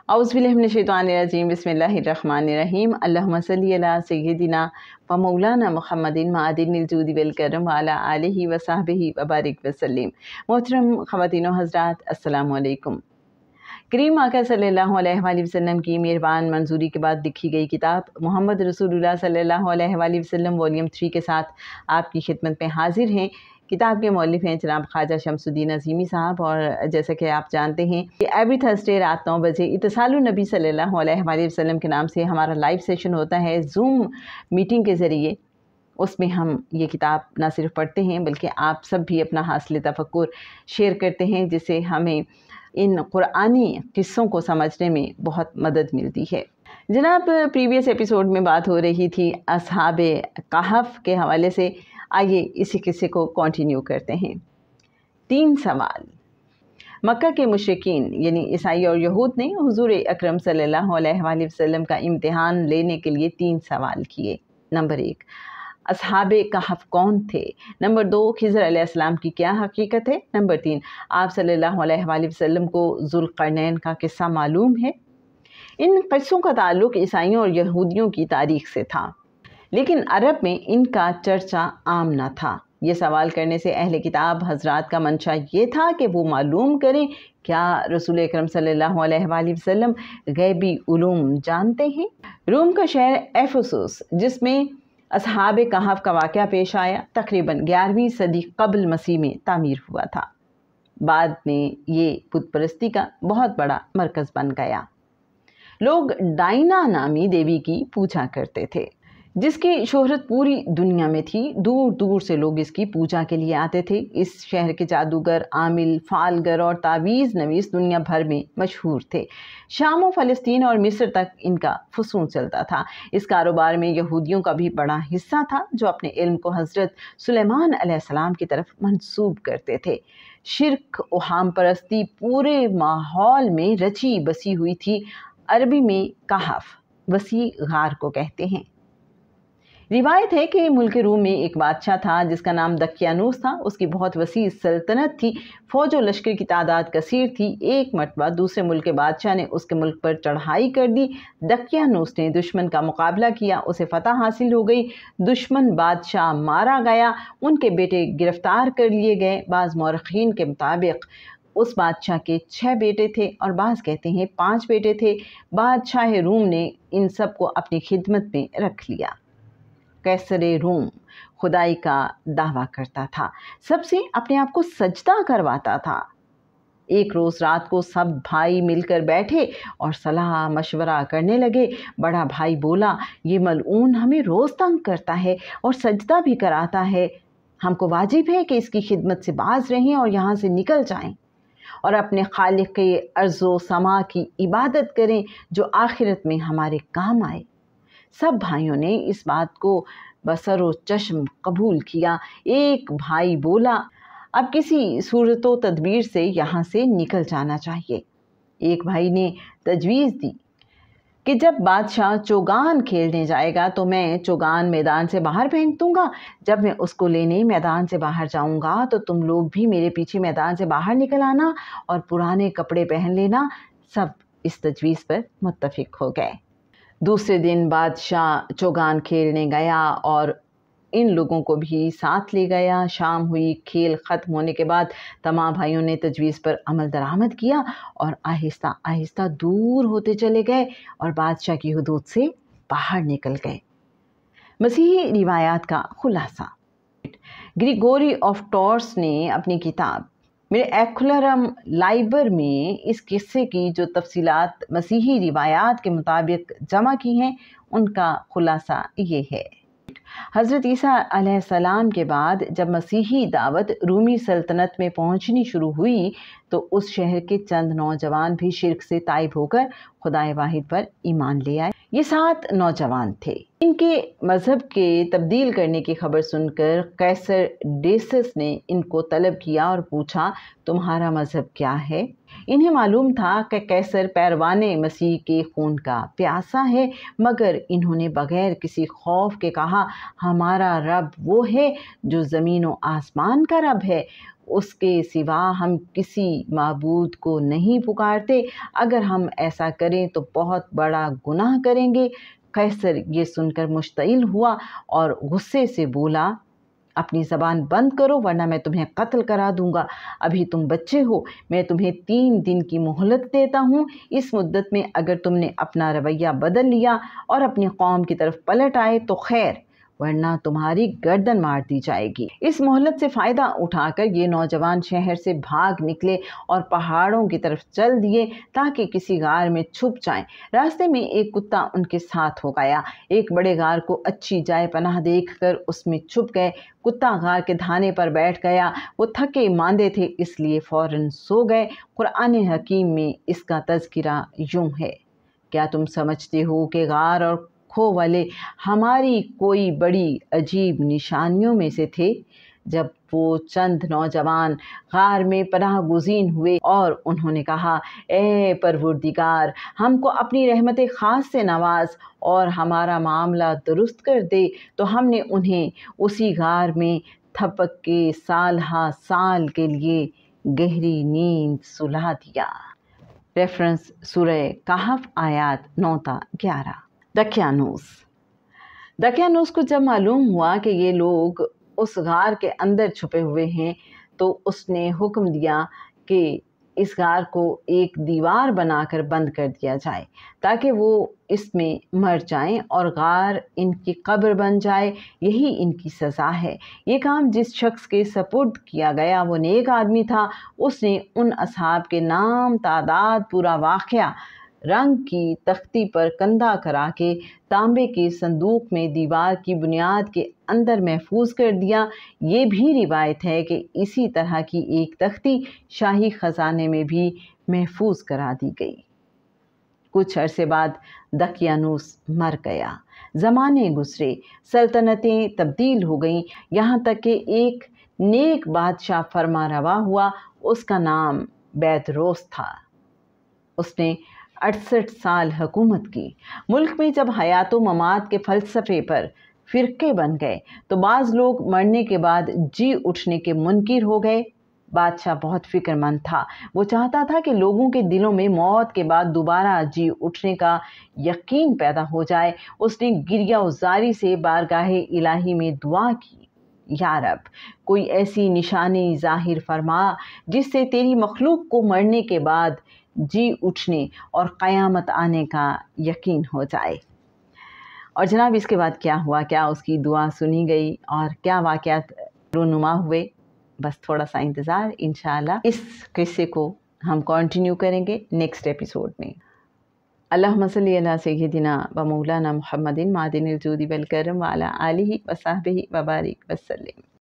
औज़ुबिल्लाहिमिनश्शैतानिर्रजीम बिस्मिल्लाहिर्रहमानिर्रहीम अल्लाहुम्मा सल्लि अला सय्यिदिना व मौलाना मुहम्मदिन मादिनिल जूदि वल करम व अला आलिहि व सहबिहि व बारिक वसल्लिम। मोहतरम ख़वातीन व हज़रात, अस्सलामु अलैकुम। करीम आका सल्लल्लाहु अलैहि वसल्लम की मेहरबान मंजूरी के बाद लिखी गई किताब मोहम्मद रसूलुल्लाह सल्लल्लाहु अलैहि वसल्लम वॉल्यूम 3 के साथ आपकी खिदमत में हाजिर हैं। किताब के मौलिफ हैं जनाब ख्वाजा शमसुद्दीन अज़ीमी साहब, और जैसा कि आप जानते हैं कि एवरी थर्सडे रात 9 बजे इत्तिसालुन नबी सल्लल्लाहु अलैहि वसल्लम के नाम से हमारा लाइव सेशन होता है जूम मीटिंग के ज़रिए। उसमें हम ये किताब ना सिर्फ पढ़ते हैं बल्कि आप सब भी अपना हासिल तफक्कुर शेयर करते हैं, जिससे हमें इन कुरानी किस्सों को समझने में बहुत मदद मिलती है। जनाब, प्रीवियस एपिसोड में बात हो रही थी असहाबे कहफ के हवाले से। आइए इसी किस्से को कंटिन्यू करते हैं। 3 सवाल। मक्का के मुशरिकीन यानी ईसाई और यहूद ने हुजूर अकरम सल्लल्लाहु अलैहि वसल्लम का इम्तिहान लेने के लिए 3 सवाल किए। नंबर 1, असहाबे कहफ कौन थे? नंबर 2, खिज़र अलैहिस्सलाम की क्या हकीकत है? नंबर 3, आप सल्लल्लाहु अलैहि वसल्लम को ज़ुल्क़रनैन का किस्सा मालूम है? इन किस्सों का ताल्लुक़ ईसाइयों और यहूदियों की तारीख़ से था, लेकिन अरब में इनका चर्चा आम न था। ये सवाल करने से अहले किताब हजरात का मंशा ये था कि वो मालूम करें क्या रसूल अकरम सल्लल्लाहु अलैहि वसल्लम गैबी उलूम जानते हैं। रोम का शहर एफेसुस, जिसमें असहाबे कहफ का वाक़या पेश आया, तकरीबन 11वीं सदी कबल मसीह में तामीर हुआ था। बाद में ये बुत परस्ती का बहुत बड़ा मरकज़ बन गया। लोग डायना नामी देवी की पूजा करते थे, जिसकी शोहरत पूरी दुनिया में थी। दूर दूर से लोग इसकी पूजा के लिए आते थे। इस शहर के जादूगर, आमिल, फालगर और तावीज़ नवीस दुनिया भर में मशहूर थे। शाम और फ़लस्तीन और मिस्र तक इनका फसून चलता था। इस कारोबार में यहूदियों का भी बड़ा हिस्सा था, जो अपने इल्म को हज़रत सुलेमान अलैहिस्सलाम की तरफ मंसूब करते थे। शिर्क और हम परस्ती पूरे माहौल में रची बसी हुई थी। अरबी में कहफ वसी गार को कहते हैं। रिवायत है कि मुल्क रूम में एक बादशाह था जिसका नाम दकियानूस था। उसकी बहुत वसी सल्तनत थी, फौज और लश्कर की तादाद कसीर थी। एक मरतबा दूसरे मुल्क के बादशाह ने उसके मुल्क पर चढ़ाई कर दी। दकियानूस ने दुश्मन का मुकाबला किया, उसे फतह हासिल हो गई। दुश्मन बादशाह मारा गया, उनके बेटे गिरफ्तार कर लिए गए। बाज़ मौरख़ीन के मुताबिक उस बादशाह के 6 बेटे थे और बाज़ कहते हैं 5 बेटे थे। बादशाह रूम ने इन सब को अपनी खिदमत में रख लिया। कैसरे रूम खुदाई का दावा करता था, सबसे अपने आप को सजदा करवाता था। एक रोज़ रात को सब भाई मिलकर बैठे और सलाह मशवरा करने लगे। बड़ा भाई बोला, ये मलऊन हमें रोज़ तंग करता है और सजदा भी कराता है। हमको वाजिब है कि इसकी खिदमत से बाज रहें और यहाँ से निकल जाएं और अपने खालिक के अर्ज़ो समा की इबादत करें, जो आखिरत में हमारे काम आए। सब भाइयों ने इस बात को बसरो चश्म कबूल किया। एक भाई बोला, अब किसी सूरतो तदबीर से यहाँ से निकल जाना चाहिए। एक भाई ने तजवीज़ दी कि जब बादशाह चौगान खेलने जाएगा तो मैं चौगान मैदान से बाहर फेंक दूंगा। जब मैं उसको लेने मैदान से बाहर जाऊंगा तो तुम लोग भी मेरे पीछे मैदान से बाहर निकल आना और पुराने कपड़े पहन लेना। सब इस तजवीज़ पर मुत्तफिक हो गए। दूसरे दिन बादशाह चौगान खेलने गया और इन लोगों को भी साथ ले गया। शाम हुई। खेल ख़त्म होने के बाद तमाम भाइयों ने तजवीज़ पर अमल दरामद किया और आहिस्ता आहिस्ता दूर होते चले गए और बादशाह की हुदूद से बाहर निकल गए। मसीही रिवायात का खुलासा। ग्रिगोरी ऑफ टॉर्स ने अपनी किताब मिरएकुलरम लाइबर में इस किस्से की जो तफसीलात मसीही रिवायात के मुताबिक जमा की हैं, उनका खुलासा ये है। हज़रत ईसा अलैहिस्सलाम के बाद जब मसीही दावत रूमी सल्तनत में पहुंचनी शुरू हुई तो उस शहर के चंद नौजवान भी शिर्क से ताइब होकर खुदाए वाहिद पर ईमान ले आए। ये 7 नौजवान थे। इनके मज़हब के तब्दील करने की खबर सुनकर कैसर डेसस ने इनको तलब किया और पूछा, तुम्हारा मज़हब क्या है? इन्हें मालूम था कि कैसर पैरवाने मसीह के खून का प्यासा है, मगर इन्होंने बगैर किसी खौफ के कहा, हमारा रब वो है जो ज़मीन व आसमान का रब है, اس کے سوا ہم کسی معبود کو نہیں پکارتے، اگر ہم ایسا کریں تو بہت بڑا گناہ کریں گے۔ قیصر یہ سن کر مشتعل ہوا اور غصے سے بولا، اپنی زبان بند کرو ورنہ میں تمہیں قتل کرا دوں گا۔ ابھی تم بچے ہو، میں تمہیں 3 دن کی مہلت دیتا ہوں۔ اس مدت میں اگر تم نے اپنا رویہ بدل لیا اور اپنی قوم کی طرف پلٹ آئے تو خیر، ورنہ تمہاری گردن مار دی جائے گی۔ اس مہلت سے فائدہ اٹھا کر یہ نوجوان شہر سے بھاگ نکلے اور پہاڑوں کی طرف چل دیے تاکہ کسی غار میں چھپ جائیں۔ راستے میں ایک کتا ان کے ساتھ ہو گیا۔ ایک بڑے غار کو اچھی جائے پناہ دیکھ کر اس میں چھپ گئے۔ کتا غار کے دھانے پر بیٹھ گیا۔ وہ تھکے ماندے تھے اس لیے فوراً سو گئے۔ قرآن حکیم میں اس کا تذکرہ یوں ہے، کیا تم سمجھتے ہو کہ غار اور کھو والے ہماری کوئی بڑی عجیب نشانیوں میں سے تھے؟ جب وہ چند نوجوان غار میں پناہ گزین ہوئے اور انہوں نے کہا، اے پروردگار، ہم کو اپنی رحمت خاص سے نواز اور ہمارا معاملہ درست کر دے، تو ہم نے انہیں اسی غار میں تھپک کے سال ہا سال کے لیے گہری نیند سلا دیا۔ ریفرنس سورہ کہف آیات 9 تا 11۔ دقیانوس کو جب معلوم ہوا کہ یہ لوگ اس غار کے اندر چھپے ہوئے ہیں تو اس نے حکم دیا کہ اس غار کو ایک دیوار بنا کر بند کر دیا جائے تاکہ وہ اس میں مر جائیں اور غار ان کی قبر بن جائے۔ یہی ان کی سزا ہے۔ یہ کام جس شخص کے سپرد کیا گیا وہ نیک آدمی تھا۔ اس نے ان اصحاب کے نام، تعداد، پورا واقعہ رنگ کی تختی پر کندہ کرا کے تانبے کے صندوق میں دیوار کی بنیاد کے اندر محفوظ کر دیا۔ یہ بھی روایت ہے کہ اسی طرح کی ایک تختی شاہی خزانے میں بھی محفوظ کرا دی گئی۔ کچھ عرصے بعد دقیانوس مر گیا۔ زمانے گزرے، سلطنتیں تبدیل ہو گئیں، یہاں تک کہ ایک نیک بادشاہ فرما روا ہوا۔ اس کا نام بیدروس تھا۔ اس نے 68 سال حکومت کی۔ ملک میں جب حیات و ممات کے فلسفے پر فرقے بن گئے تو بعض لوگ مرنے کے بعد جی اٹھنے کے منکر ہو گئے۔ بادشاہ بہت فکر مند تھا۔ وہ چاہتا تھا کہ لوگوں کے دلوں میں موت کے بعد دوبارہ جی اٹھنے کا یقین پیدا ہو جائے۔ اس نے گریہ و زاری سے بارگاہ الہی میں دعا کی، یا رب، کوئی ایسی نشانی ظاہر فرما جس سے تیری مخلوق کو مرنے کے بعد جی اٹھنے اور قیامت آنے کا یقین ہو جائے۔ اور جناب اس کے بعد کیا ہوا؟ کیا اس کی دعا سنی گئی اور کیا واقعات رونما ہوئے؟ بس تھوڑا سا انتظار، انشاءاللہ اس قصے کو ہم کنٹینیو کریں گے نیکسٹ ایپیسوڈ میں۔ اللہم صلی علی سیدنا و مولانا محمد معدن الجود والکرم وعلی آلہ وصحبہ وبارک وسلم۔